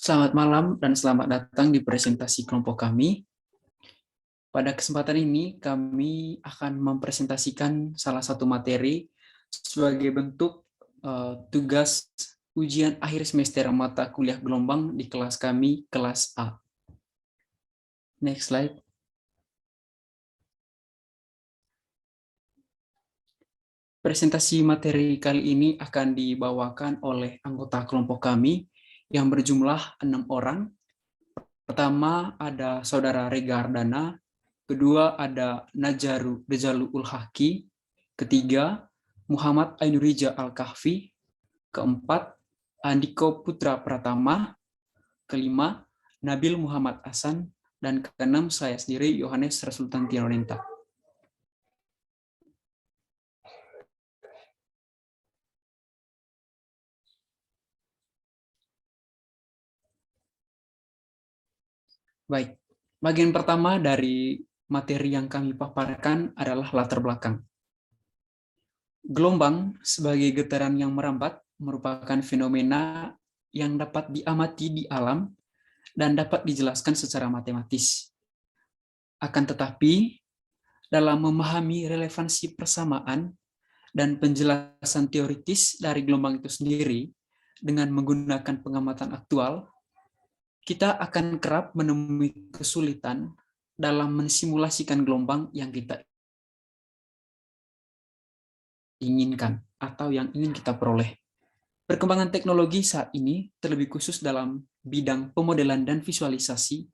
Selamat malam dan selamat datang di presentasi kelompok kami. Pada kesempatan ini, kami akan mempresentasikan salah satu materi sebagai bentuk tugas ujian akhir semester mata kuliah gelombang di kelas kami, kelas A. Next slide. Presentasi materi kali ini akan dibawakan oleh anggota kelompok kami yang berjumlah 6 orang. Pertama ada Saudara Rega Ardana, kedua ada Najaru Rejalu Ulhaki, ketiga Muhammad Ainurija Al-Kahfi, keempat Andiko Putra Pratama, kelima Nabil Muhammad Hasan, dan keenam saya sendiri Yohanes Rasultan Tironenta. Baik, bagian pertama dari materi yang kami paparkan adalah latar belakang. Gelombang sebagai getaran yang merambat merupakan fenomena yang dapat diamati di alam dan dapat dijelaskan secara matematis. Akan tetapi, dalam memahami relevansi persamaan dan penjelasan teoritis dari gelombang itu sendiri dengan menggunakan pengamatan aktual, kita akan kerap menemui kesulitan dalam mensimulasikan gelombang yang kita inginkan atau yang ingin kita peroleh. Perkembangan teknologi saat ini, terlebih khusus dalam bidang pemodelan dan visualisasi,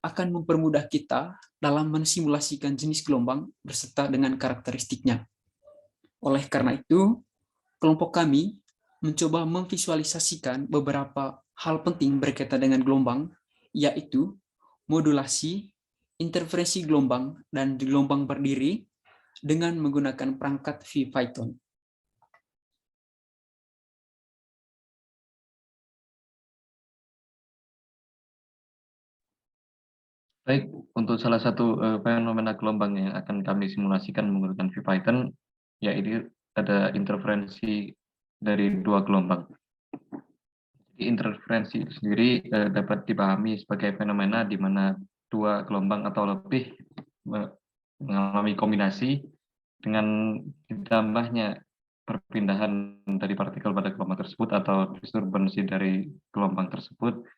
akan mempermudah kita dalam mensimulasikan jenis gelombang beserta dengan karakteristiknya. Oleh karena itu, kelompok kami mencoba memvisualisasikan beberapa hal penting berkaitan dengan gelombang, yaitu modulasi, interferensi gelombang, dan gelombang berdiri dengan menggunakan perangkat VPython. Baik, untuk salah satu fenomena gelombang yang akan kami simulasikan menggunakan VPython, yaitu ada interferensi dari dua gelombang. Jadi, interferensi itu sendiri dapat dipahami sebagai fenomena di mana dua gelombang atau lebih mengalami kombinasi dengan ditambahnya perpindahan dari partikel pada gelombang tersebut atau disturbansi dari gelombang tersebut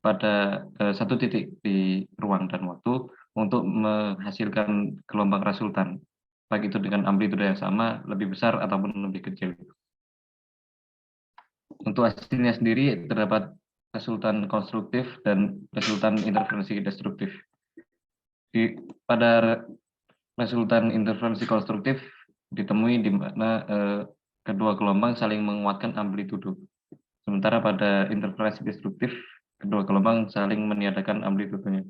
pada satu titik di ruang dan waktu untuk menghasilkan gelombang resultan, baik itu dengan amplitude yang sama, lebih besar ataupun lebih kecil. Untuk hasilnya sendiri terdapat resultan konstruktif dan resultan interferensi destruktif. Pada resultan interferensi konstruktif ditemui di mana kedua gelombang saling menguatkan amplitudo. Sementara pada interferensi destruktif, kedua gelombang saling meniadakan amplitudenya.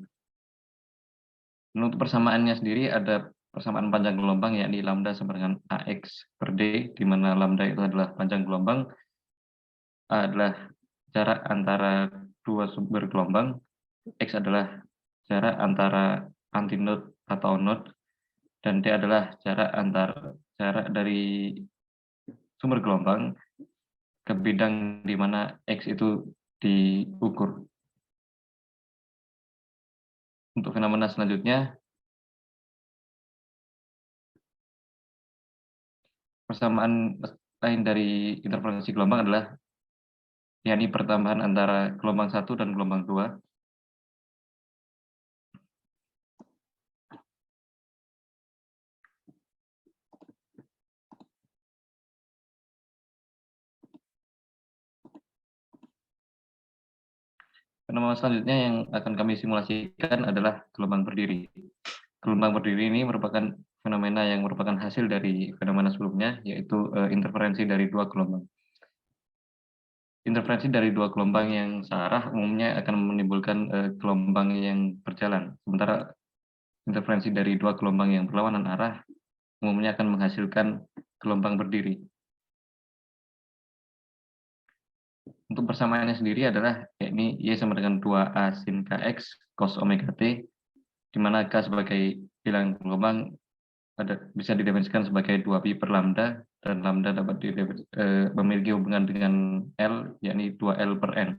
Untuk persamaannya sendiri ada persamaan panjang gelombang yakni lambda sama dengan AX per D, di mana lambda itu adalah panjang gelombang, A adalah jarak antara dua sumber gelombang, X adalah jarak antara antinode atau node, dan D adalah jarak dari sumber gelombang ke bidang di mana X itu diukur. Untuk fenomena selanjutnya, persamaan lain dari interferensi gelombang adalah yakni pertambahan antara gelombang 1 dan gelombang 2. Fenomena selanjutnya yang akan kami simulasikan adalah gelombang berdiri. Gelombang berdiri ini merupakan fenomena yang merupakan hasil dari fenomena sebelumnya, yaitu interferensi dari dua gelombang. Interferensi dari dua gelombang yang searah umumnya akan menimbulkan gelombang yang berjalan, sementara interferensi dari dua gelombang yang berlawanan arah umumnya akan menghasilkan gelombang berdiri. Untuk persamaannya sendiri adalah yakni Y sama dengan 2A sin Kx cos omega T, di mana K sebagai bilangan gelombang bisa didefinisikan sebagai 2pi per lambda, dan lambda dapat memiliki hubungan dengan L, yakni 2L per N.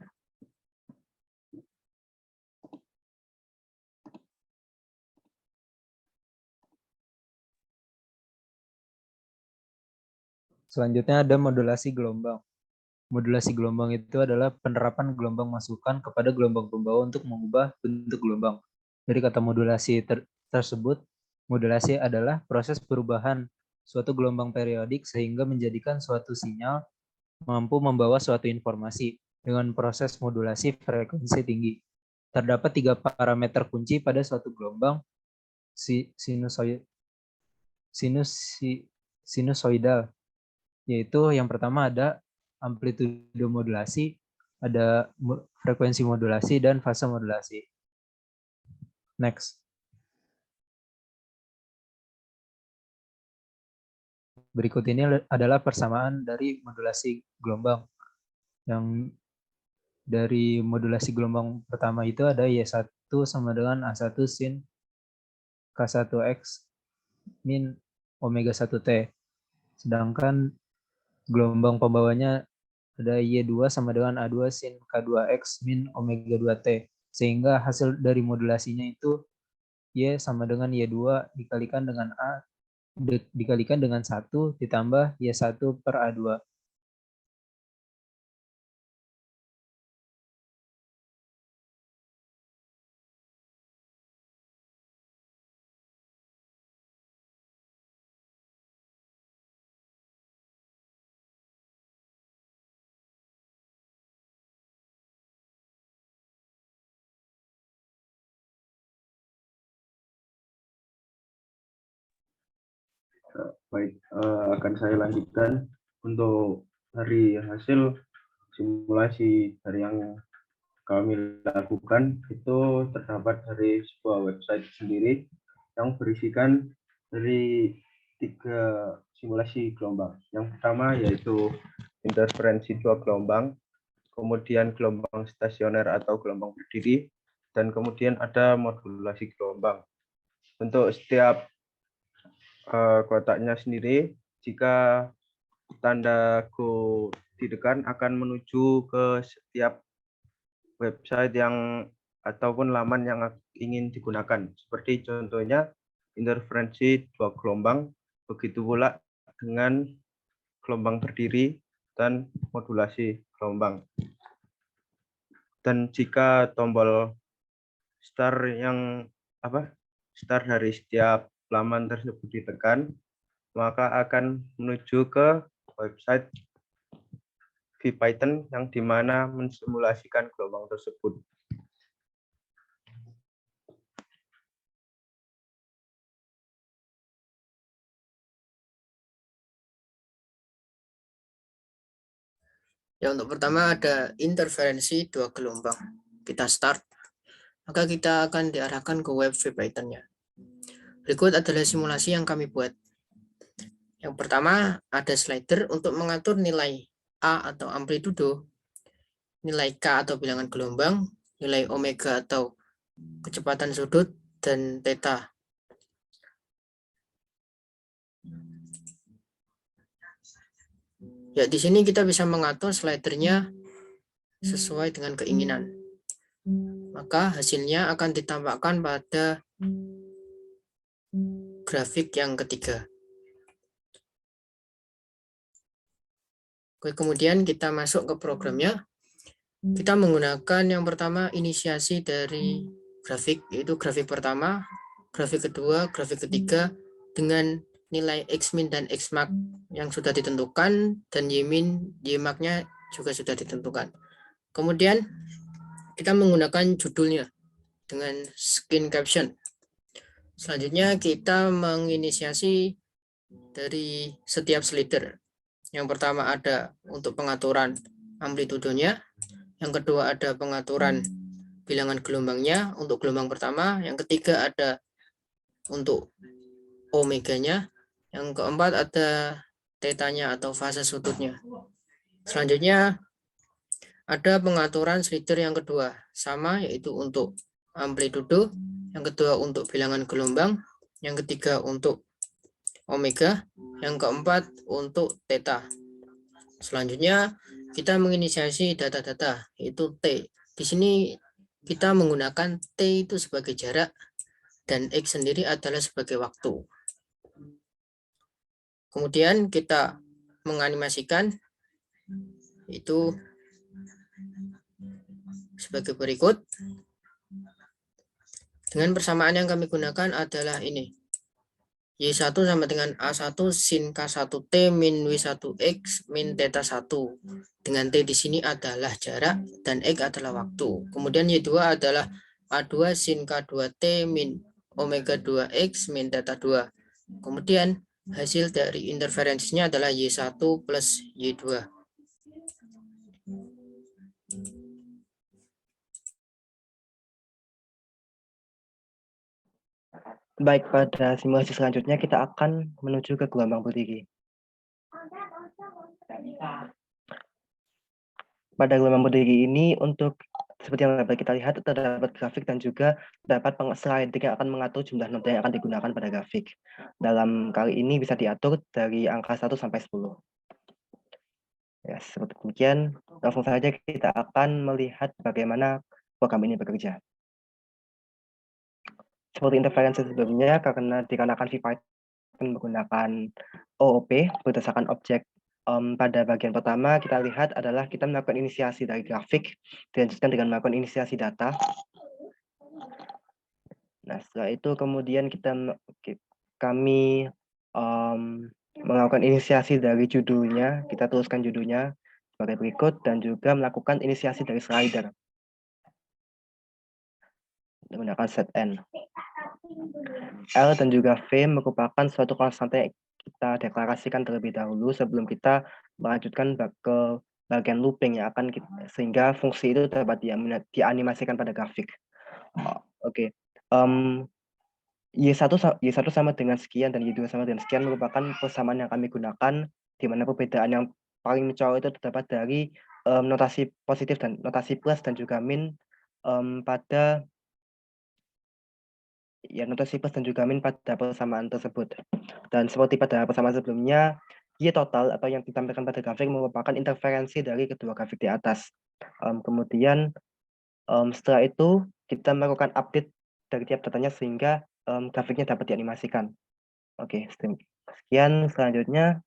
Selanjutnya ada modulasi gelombang. Modulasi gelombang itu adalah penerapan gelombang masukan kepada gelombang pembawa untuk mengubah bentuk gelombang. Dari kata modulasi tersebut, modulasi adalah proses perubahan suatu gelombang periodik sehingga menjadikan suatu sinyal mampu membawa suatu informasi dengan proses modulasi frekuensi tinggi. Terdapat 3 parameter kunci pada suatu gelombang sinusoidal, yaitu yang pertama ada amplitudo modulasi, ada frekuensi modulasi, dan fase modulasi. Next. Berikut ini adalah persamaan dari modulasi gelombang. Yang dari modulasi gelombang pertama itu ada Y1 sama dengan A1 sin K1X min omega 1T. Sedangkan gelombang pembawanya ada Y2 sama dengan A2 sin K2X min omega 2T. Sehingga hasil dari modulasinya itu Y sama dengan Y2 dikalikan dengan A dikalikan dengan 1 ditambah Y1 per A2. Baik, akan saya lanjutkan untuk dari hasil simulasi dari yang kami lakukan itu terdapat dari sebuah website sendiri yang berisikan dari 3 simulasi gelombang. Yang pertama yaitu interferensi 2 gelombang, kemudian gelombang stasioner atau gelombang berdiri, dan kemudian ada modulasi gelombang. Untuk setiap kotaknya sendiri, jika tanda Go ditekan akan menuju ke setiap website yang ataupun laman yang ingin digunakan. Seperti contohnya interferensi 2 gelombang, begitu pula dengan gelombang berdiri dan modulasi gelombang. Dan jika tombol start dari setiap laman tersebut ditekan, maka akan menuju ke website VPython yang dimana mensimulasikan gelombang tersebut. Ya, untuk pertama ada interferensi 2 gelombang. Kita start, maka kita akan diarahkan ke web VPython-nya. Berikut adalah simulasi yang kami buat. Yang pertama, ada slider untuk mengatur nilai A atau amplitudo, nilai K atau bilangan gelombang, nilai omega atau kecepatan sudut, dan theta. Ya, di sini kita bisa mengatur slidernya sesuai dengan keinginan. Maka hasilnya akan ditampakkan pada grafik yang ketiga. Oke, kemudian kita masuk ke programnya. Kita menggunakan yang pertama inisiasi dari grafik, yaitu grafik pertama, grafik kedua, grafik ketiga dengan nilai X-min dan X-max yang sudah ditentukan, dan Y-min, Y-max-nya juga sudah ditentukan. Kemudian kita menggunakan judulnya dengan skin caption. Selanjutnya kita menginisiasi dari setiap slider. Yang pertama ada untuk pengaturan amplitudonya, yang kedua ada pengaturan bilangan gelombangnya untuk gelombang pertama, yang ketiga ada untuk omeganya, yang keempat ada tetanya atau fase sudutnya. Selanjutnya ada pengaturan slider yang kedua, sama, yaitu untuk amplitudo, yang kedua untuk bilangan gelombang, yang ketiga untuk omega, yang keempat untuk theta. Selanjutnya kita menginisiasi data-data, yaitu T. Di sini kita menggunakan T itu sebagai jarak dan X sendiri adalah sebagai waktu. Kemudian kita menganimasikan itu sebagai berikut. Dengan persamaan yang kami gunakan adalah ini. Y1 sama dengan A1 sin K1T min W1X min theta 1. Dengan T di sini adalah jarak dan X adalah waktu. Kemudian Y2 adalah A2 sin K2T min omega 2X min theta 2. Kemudian hasil dari interferensinya adalah Y1 plus Y2. Baik, pada simulasi selanjutnya kita akan menuju ke gelombang berdiri. Pada gelombang berdiri ini, untuk seperti yang dapat kita lihat, terdapat grafik dan juga terdapat slide yang akan mengatur jumlah noda yang akan digunakan pada grafik. Dalam kali ini bisa diatur dari angka 1 sampai 10. Ya, seperti demikian. Langsung saja kita akan melihat bagaimana program ini bekerja. Seperti interferensi sebelumnya, karena dikarenakan VPython menggunakan OOP berdasarkan objek, pada bagian pertama kita lihat adalah kita melakukan inisiasi dari grafik, dilanjutkan dengan melakukan inisiasi data. Nah, setelah itu kemudian kami melakukan inisiasi dari judulnya, kita tuliskan judulnya sebagai berikut, dan juga melakukan inisiasi dari slider menggunakan set n. L dan juga V merupakan suatu konstanta yang kita deklarasikan terlebih dahulu sebelum kita melanjutkan ke bagian looping yang akan sehingga fungsi itu dapat dianimasikan pada grafik. Oke. Y1 sama dengan sekian dan Y2 sama dengan sekian merupakan persamaan yang kami gunakan, di mana perbedaan yang paling mencolok itu terdapat dari notasi positif dan notasi plus dan juga min pada notasi plus dan juga min pada persamaan tersebut. Dan seperti pada persamaan sebelumnya, Y total atau yang ditampilkan pada grafik merupakan interferensi dari kedua grafik di atas. Kemudian setelah itu kita melakukan update dari tiap datanya sehingga grafiknya dapat dianimasikan. Oke, sekian. Selanjutnya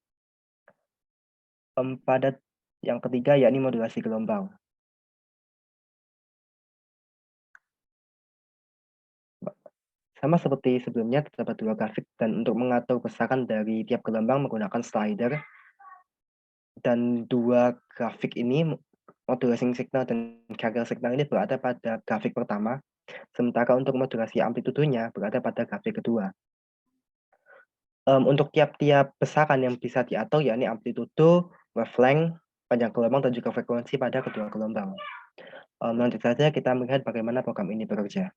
pada yang ketiga yakni modulasi gelombang. Sama seperti sebelumnya, terdapat dua grafik dan untuk mengatur besaran dari tiap gelombang menggunakan slider. Dan dua grafik ini, modulasi signal dan gagal signal ini berada pada grafik pertama, sementara untuk modulasi amplitudenya berada pada grafik kedua. Untuk tiap-tiap besaran yang bisa diatur, yakni amplitudo, wavelength, panjang gelombang, dan juga frekuensi pada kedua gelombang. Lanjut saja kita melihat bagaimana program ini bekerja.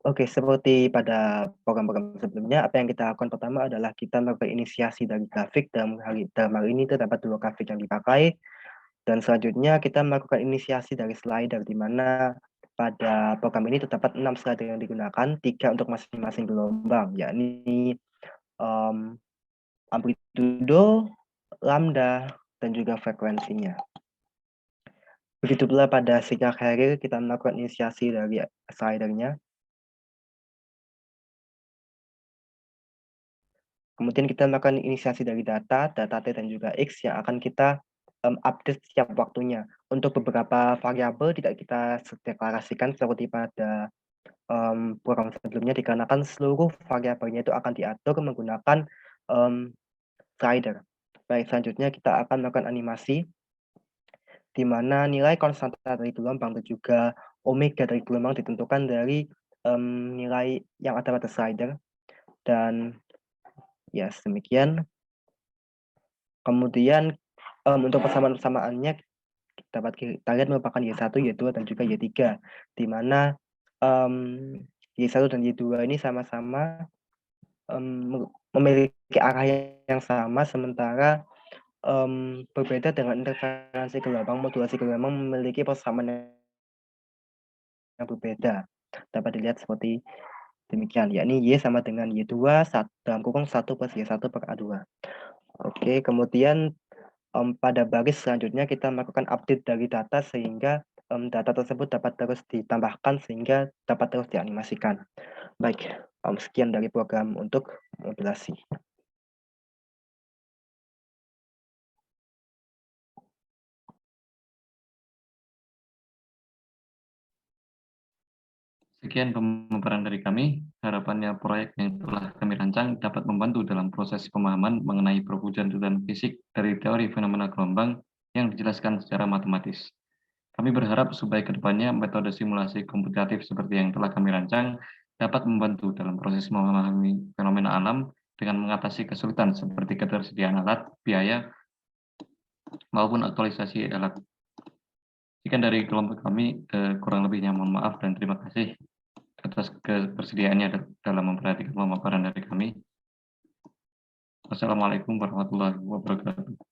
Oke, seperti pada program-program sebelumnya, apa yang kita lakukan pertama adalah kita melakukan inisiasi dari grafik. Dalam hal ini terdapat dua grafik yang dipakai, dan selanjutnya kita melakukan inisiasi dari slider, di mana pada program ini terdapat 6 slider yang digunakan, 3 untuk masing-masing gelombang, yakni amplitudo, lambda, dan juga frekuensinya. Begitu pula pada signal carrier, kita melakukan inisiasi dari slidernya. Kemudian kita melakukan inisiasi dari data T dan juga X yang akan kita update setiap waktunya. Untuk beberapa variabel tidak kita deklarasikan seperti pada program sebelumnya, dikarenakan seluruh variabelnya itu akan diatur menggunakan slider. Baik, selanjutnya kita akan melakukan animasi, di mana nilai konstanta dari gelombang dan juga omega dari gelombang ditentukan dari nilai yang ada pada slider. Dan ya, demikian. Kemudian untuk persamaan-persamaannya dapat kita lihat merupakan Y1, Y2, dan juga Y3, di mana Y1 dan Y2 ini sama-sama memiliki arah yang sama, sementara berbeda dengan interferensi gelombang. Modulasi gelombang memiliki persamaan yang berbeda. Dapat dilihat seperti demikian, yakni Y sama dengan Y2 dalam kurung 1 plus Y1 per A2. Oke, kemudian pada baris selanjutnya kita melakukan update dari data sehingga data tersebut dapat terus ditambahkan sehingga dapat terus dianimasikan. Baik, Sekian dari program untuk modulasi. Sekian pemaparan dari kami. Harapannya proyek yang telah kami rancang dapat membantu dalam proses pemahaman mengenai perwujudan fisik dari teori fenomena gelombang yang dijelaskan secara matematis. Kami berharap supaya kedepannya metode simulasi komputatif seperti yang telah kami rancang dapat membantu dalam proses memahami fenomena alam dengan mengatasi kesulitan seperti ketersediaan alat, biaya, maupun aktualisasi alat. Sekian dari kelompok kami, kurang lebihnya mohon maaf dan terima kasih atas kebersediaannya dalam memperhatikan pemaparan dari kami. Wassalamualaikum warahmatullahi wabarakatuh.